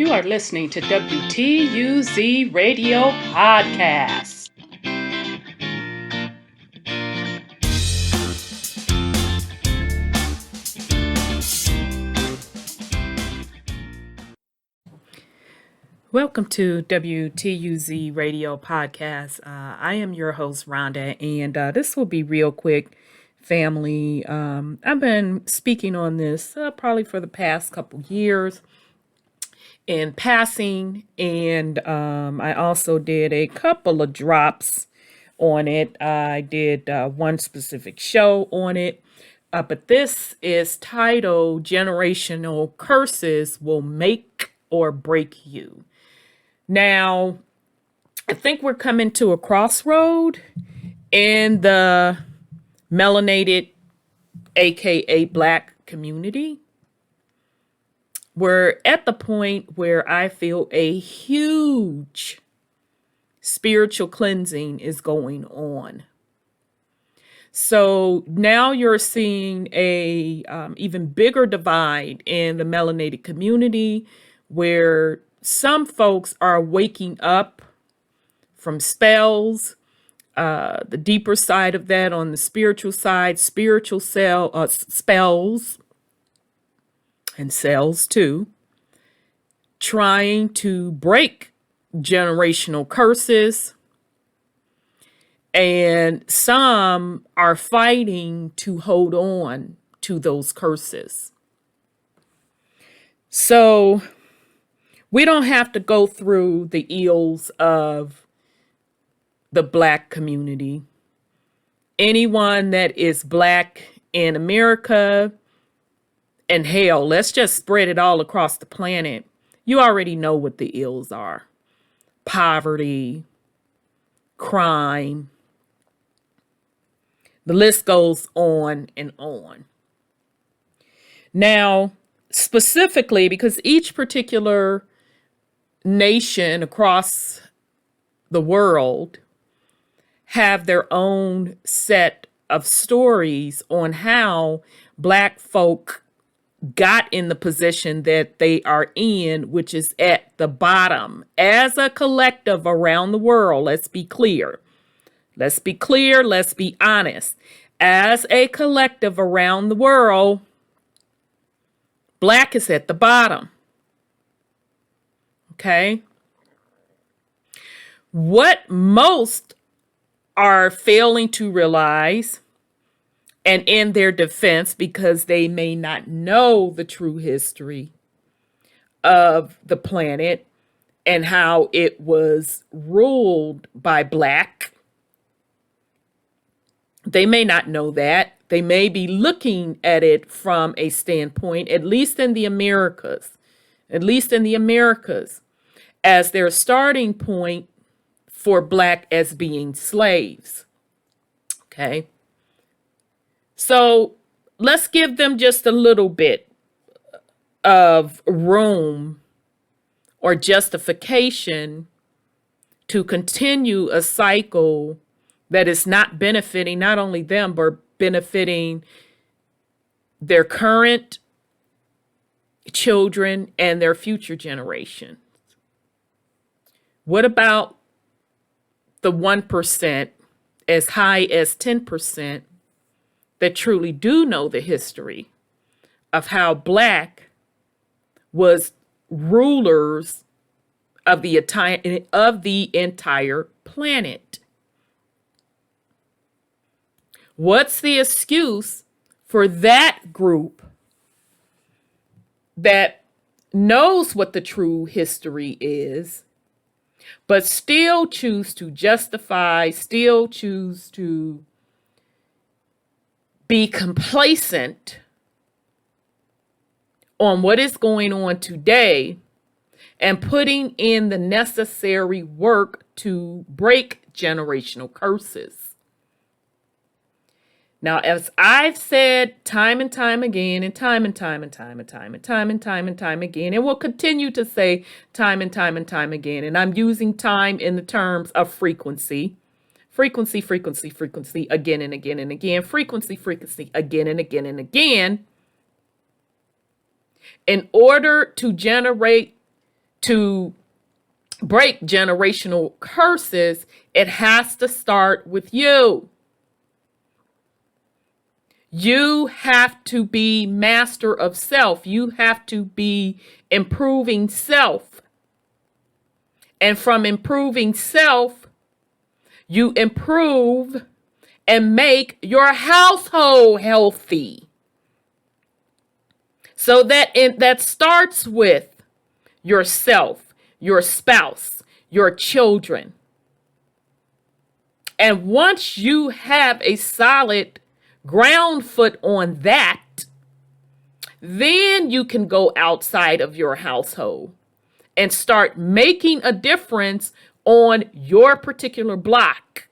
You are listening to WTUZ Radio Podcast. Welcome to WTUZ Radio Podcast. I am your host, Rhonda, and this will be real quick, family. I've been speaking on this probably for the past couple years in passing, and I also did a couple of drops on it. I did one specific show on it, but this is titled Generational Curses Will Make or Break You. Now, I think we're coming to a crossroad in the melanated, aka Black community. We're at the point where I feel a huge spiritual cleansing is going on. So now you're seeing a even bigger divide in the melanated community, where some folks are waking up from spells, the deeper side of that on the spiritual side, spells and cells too, trying to break generational curses. And some are fighting to hold on to those curses. So we don't have to go through the ills of the Black community. Anyone that is Black in America, and hell, let's just spread it all across the planet. You already know what the ills are. Poverty, crime. The list goes on and on. Now, specifically, because each particular nation across the world have their own set of stories on how Black folk got in the position that they are in, which is at the bottom. As a collective around the world, let's be clear. Let's be clear. Let's be honest. As a collective around the world, Black is at the bottom. Okay. What most are failing to realize, and in their defense, because they may not know the true history of the planet and how it was ruled by Black, they may not know that. They may be looking at it from a standpoint, at least in the Americas, as their starting point for Black as being slaves. Okay. So let's give them just a little bit of room or justification to continue a cycle that is not benefiting not only them, but benefiting their current children and their future generations. What about the 1%, as high as 10%, that truly do know the history of how Black was rulers of the entire planet? What's the excuse for that group that knows what the true history is, but still choose to justify, still choose to be complacent on what is going on today and putting in the necessary work to break generational curses? Now, as I've said time and time again, and time again, and will continue to say time and time again, and I'm using time in the terms of frequency, frequency, again and again and again, frequency, again and again and again, in order to generate to break generational curses, it has to start with you. You have to be master of self. You have to be improving self. And from improving self, you improve and make your household healthy. So that starts with yourself, your spouse, your children. And once you have a solid ground foot on that, then you can go outside of your household and start making a difference on your particular block.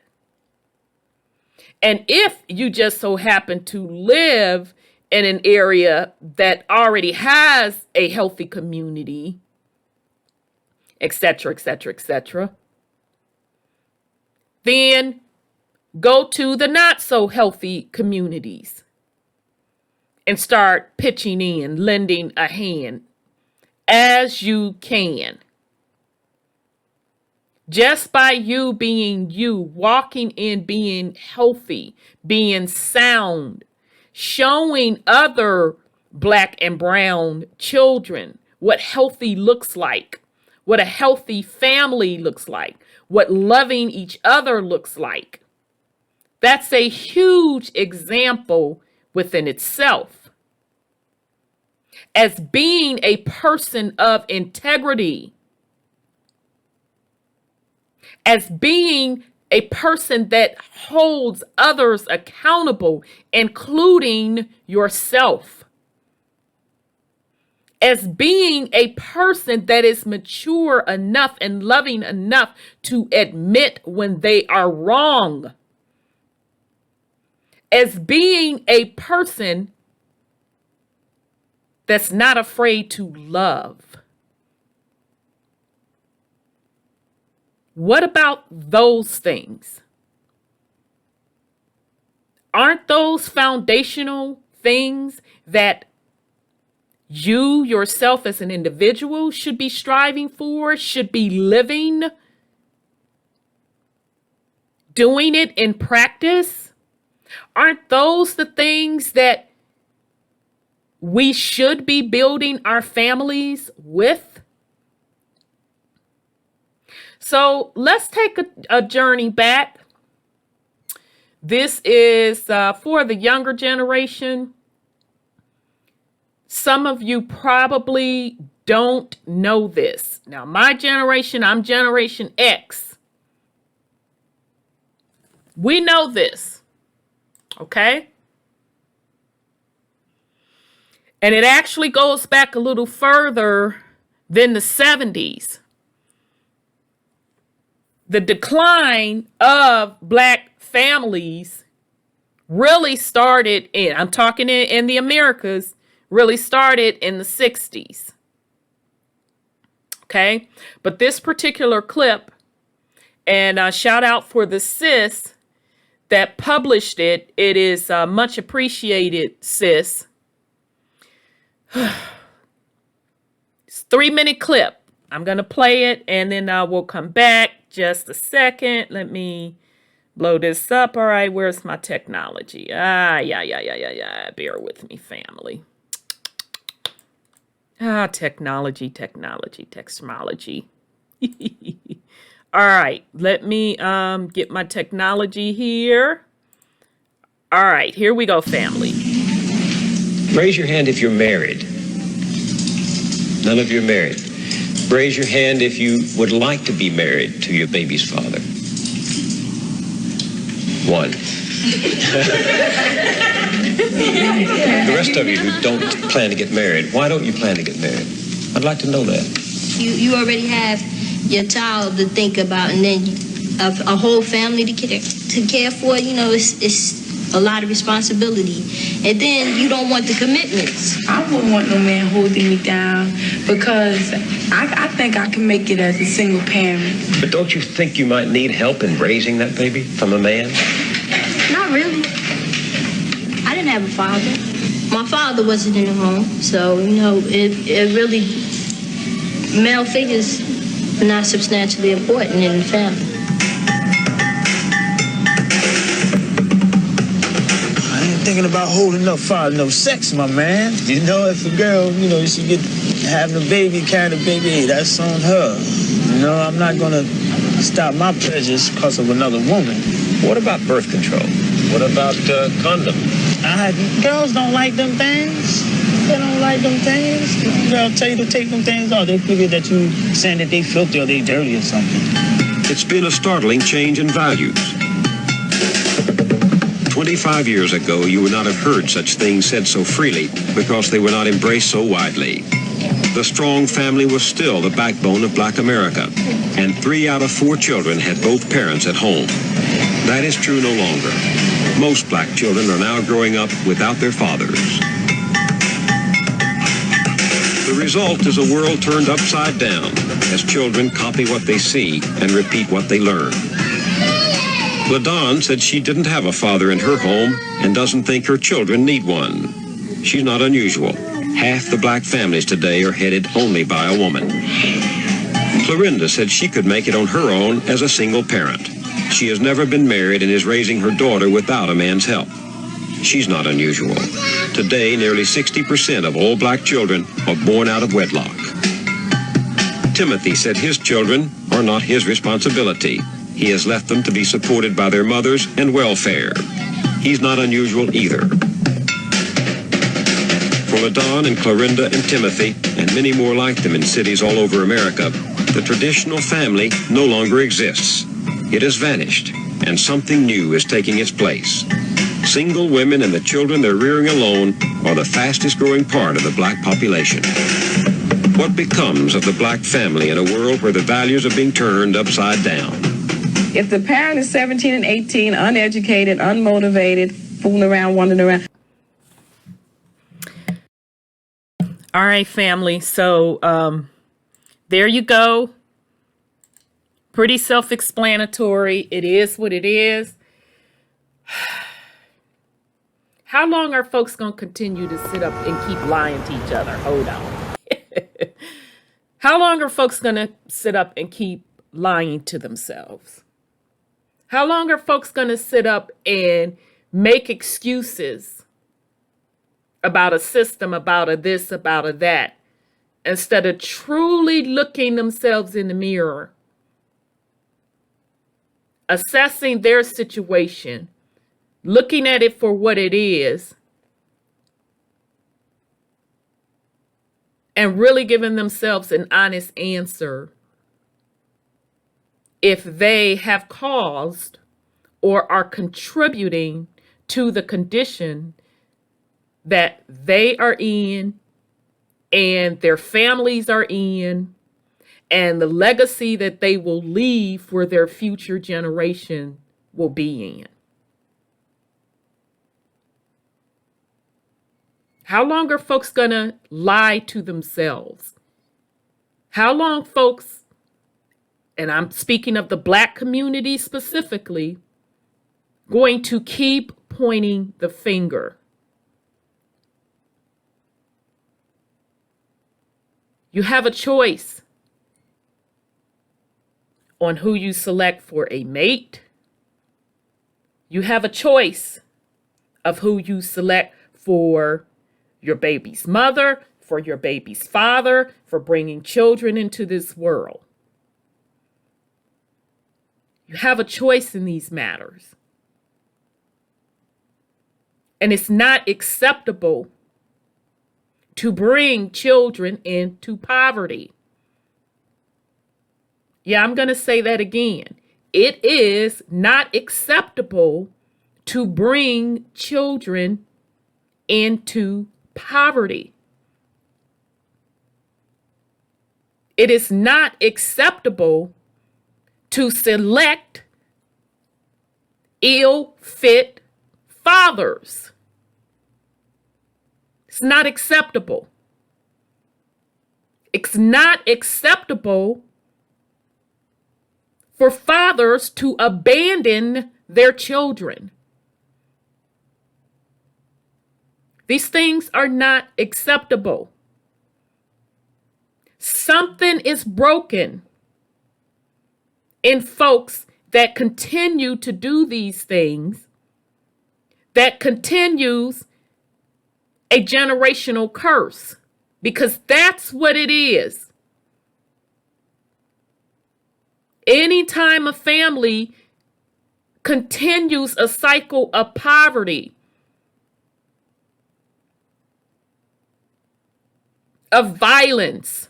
And if you just so happen to live in an area that already has a healthy community, etc., etc., etc., then go to the not so healthy communities and start pitching in, lending a hand as you can. Just by you being you, walking in being healthy, being sound, showing other Black and brown children what healthy looks like, what a healthy family looks like, what loving each other looks like. That's a huge example within itself. As being a person of integrity, as being a person that holds others accountable, including yourself, as being a person that is mature enough and loving enough to admit when they are wrong, as being a person that's not afraid to love. What about those things? Aren't those foundational things that you yourself as an individual should be striving for, should be living, doing it in practice? Aren't those the things that we should be building our families with? So let's take a journey back. This is for the younger generation. Some of you probably don't know this. Now, my generation, I'm Generation X. We know this, okay? And it actually goes back a little further than the 70s. The decline of Black families really started I'm talking in the Americas, really started in the 60s. Okay? But this particular clip, and shout out for the sis that published it. It is much appreciated, sis. It's a 3-minute clip. I'm going to play it and then we'll come back. Just a second. Let me blow this up. All right. Where's my technology? Yeah. Bear with me, family. Technology. All right. Let me get my technology here. All right. Here we go, family. Raise your hand if you're married. None of you are married. Raise your hand if you would like to be married to your baby's father. 1. The rest of you who don't plan to get married, why don't you plan to get married? I'd like to know that. You already have your child to think about, and then a whole family to care for. You know, it's a lot of responsibility. And then you don't want the commitments. I wouldn't want no man holding me down because I think I can make it as a single parent. But don't you think you might need help in raising that baby from a man? Not really. I didn't have a father. My father wasn't in the home, so, you know, it really male figures are not substantially important in the family. I ain't thinking about holding up for no sex, my man. You know, if a girl, she get having a baby, carrying a baby, hey, that's on her. You know, I'm not gonna stop my pleasures because of another woman. What about birth control? What about condom? Girls don't like them things. They don't like them things. If a girl tell you to take them things off, they figure that you saying that they filthy or they dirty or something. It's been a startling change in values. 25 years ago, you would not have heard such things said so freely because they were not embraced so widely. The strong family was still the backbone of Black America, and 3 out of 4 children had both parents at home. That is true no longer. Most Black children are now growing up without their fathers. The result is a world turned upside down as children copy what they see and repeat what they learn. LaDawn said she didn't have a father in her home and doesn't think her children need one. She's not unusual. Half the Black families today are headed only by a woman. Clorinda said she could make it on her own as a single parent. She has never been married and is raising her daughter without a man's help. She's not unusual. Today, nearly 60% of all Black children are born out of wedlock. Timothy said his children are not his responsibility. He has left them to be supported by their mothers and welfare. He's not unusual either. For LaDawn and Clorinda and Timothy, and many more like them in cities all over America, the traditional family no longer exists. It has vanished, and something new is taking its place. Single women and the children they're rearing alone are the fastest growing part of the Black population. What becomes of the Black family in a world where the values are being turned upside down? If the parent is 17 and 18, uneducated, unmotivated, fooling around, wandering around. All right, family. So there you go. Pretty self-explanatory. It is what it is. How long are folks going to continue to sit up and keep lying to each other? Hold on. How long are folks going to sit up and keep lying to themselves? How long are folks going to sit up and make excuses about a system, about a this, about a that, instead of truly looking themselves in the mirror, assessing their situation, looking at it for what it is, and really giving themselves an honest answer if they have caused or are contributing to the condition that they are in and their families are in, and the legacy that they will leave for their future generation will be in. How long are folks gonna lie to themselves? How long, folks, and I'm speaking of the Black community specifically, going to keep pointing the finger? You have a choice on who you select for a mate. You have a choice of who you select for your baby's mother, for your baby's father, for bringing children into this world. You have a choice in these matters. And it's not acceptable to bring children into poverty. Yeah, I'm going to say that again. It is not acceptable to bring children into poverty. It is not acceptable to select ill-fit fathers. It's not acceptable. It's not acceptable for fathers to abandon their children. These things are not acceptable. Something is broken in folks that continue to do these things, that continues a generational curse, because that's what it is. Anytime a family continues a cycle of poverty, of violence,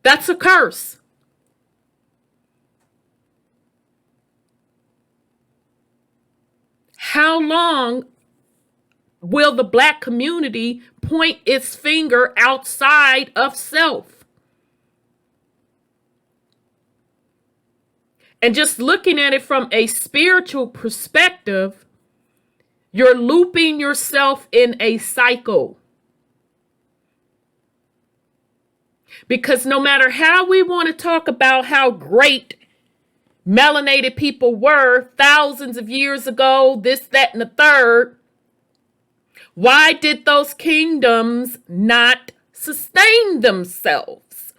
that's a curse. How long will the Black community point its finger outside of self? And just looking at it from a spiritual perspective, you're looping yourself in a cycle. Because no matter how we want to talk about how great melanated people were thousands of years ago, this, that, and the third, why did those kingdoms not sustain themselves?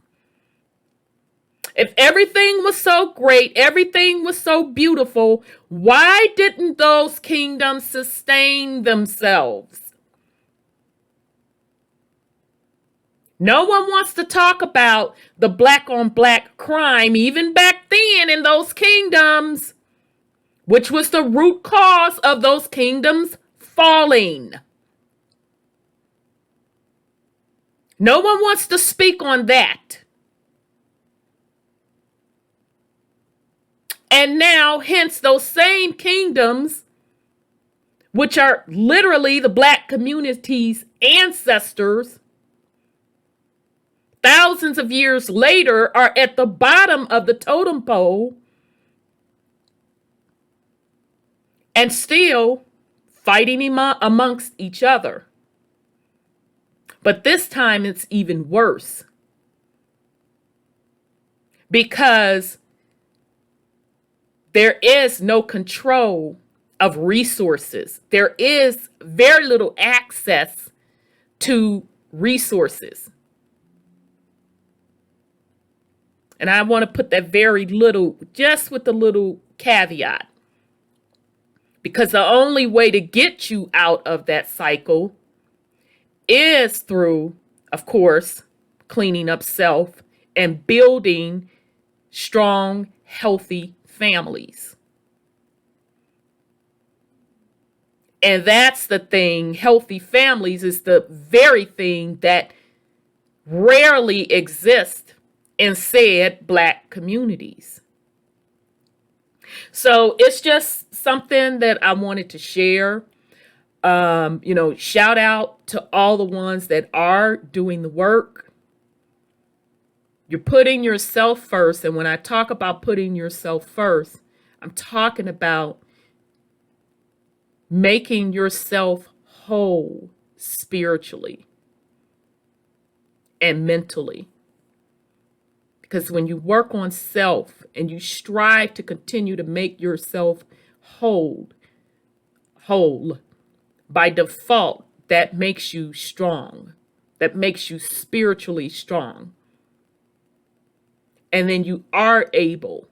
If everything was so great, everything was so beautiful, why didn't those kingdoms sustain themselves? No one wants to talk about the black on black crime, even back then in those kingdoms, which was the root cause of those kingdoms falling. No one wants to speak on that. And now, hence, those same kingdoms, which are literally the Black community's ancestors, thousands of years later, are at the bottom of the totem pole and still fighting amongst each other. But this time it's even worse, because there is no control of resources. There is very little access to resources. And I want to put that very little, just with a little caveat, because the only way to get you out of that cycle is through, of course, cleaning up self and building strong, healthy families. And that's the thing. Healthy families is the very thing that rarely exists in said Black communities. So it's just something that I wanted to share. Shout out to all the ones that are doing the work. You're putting yourself first. And when I talk about putting yourself first, I'm talking about making yourself whole spiritually and mentally. Because when you work on self and you strive to continue to make yourself whole, by default, that makes you strong. That makes you spiritually strong. And then you are able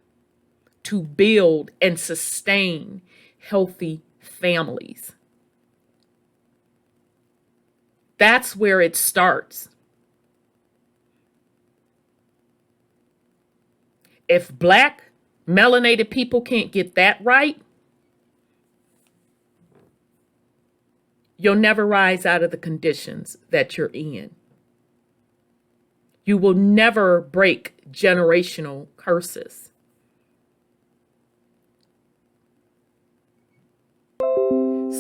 to build and sustain healthy families. That's where it starts. If Black melanated people can't get that right, you'll never rise out of the conditions that you're in. You will never break generational curses.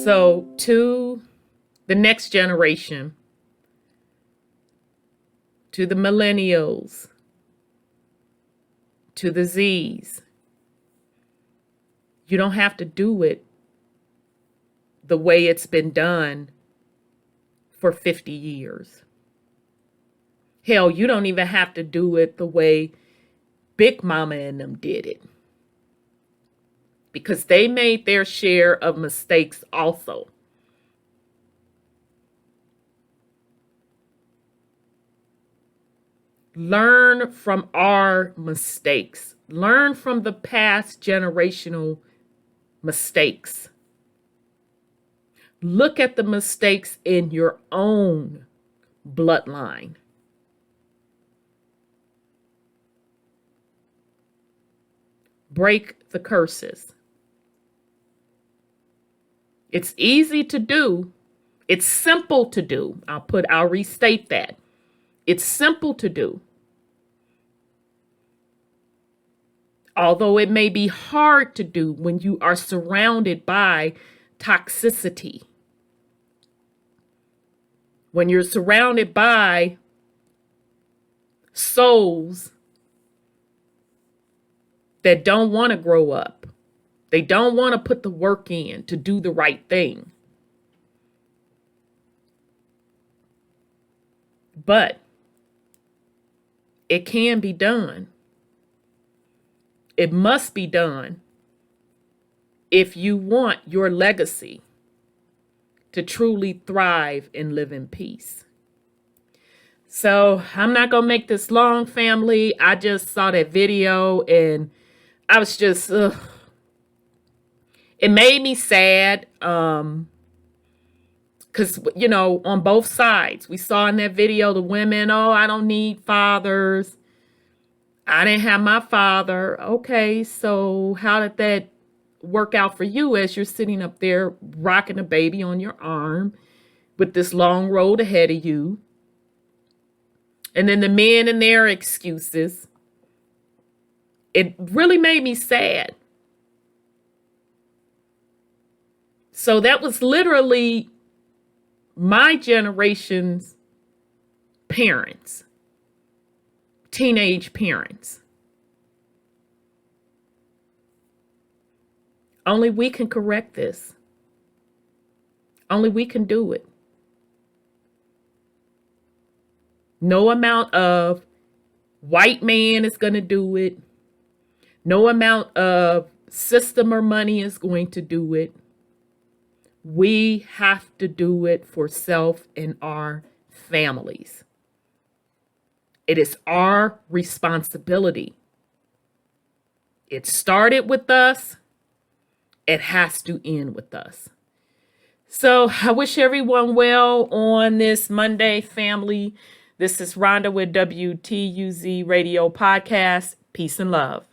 So to the next generation, to the millennials, to the Z's, you don't have to do it the way it's been done for 50 years. Hell, you don't even have to do it the way Big Mama and them did it, because they made their share of mistakes also. Learn from our mistakes. Learn from the past generational mistakes. Look at the mistakes in your own bloodline. Break the curses. It's easy to do. It's simple to do. I'll restate that. It's simple to do. Although it may be hard to do when you are surrounded by toxicity. When you're surrounded by souls that don't want to grow up. They don't want to put the work in to do the right thing. But it can be done. It must be done if you want your legacy to truly thrive and live in peace. So I'm not going to make this long, family. I just saw that video and I was just, it made me sad. Because, on both sides, we saw in that video, the women, I don't need fathers. I didn't have my father. Okay, so how did that work out for you as you're sitting up there rocking a baby on your arm with this long road ahead of you? And then the men and their excuses. It really made me sad. So that was literally my generation's parents, teenage parents. Only we can correct this. Only we can do it. No amount of white man is going to do it. No amount of system or money is going to do it. We have to do it for self and our families. It is our responsibility. It started with us. It has to end with us. So I wish everyone well on this Monday, family. This is Rhonda with WTUZ Radio Podcast. Peace and love.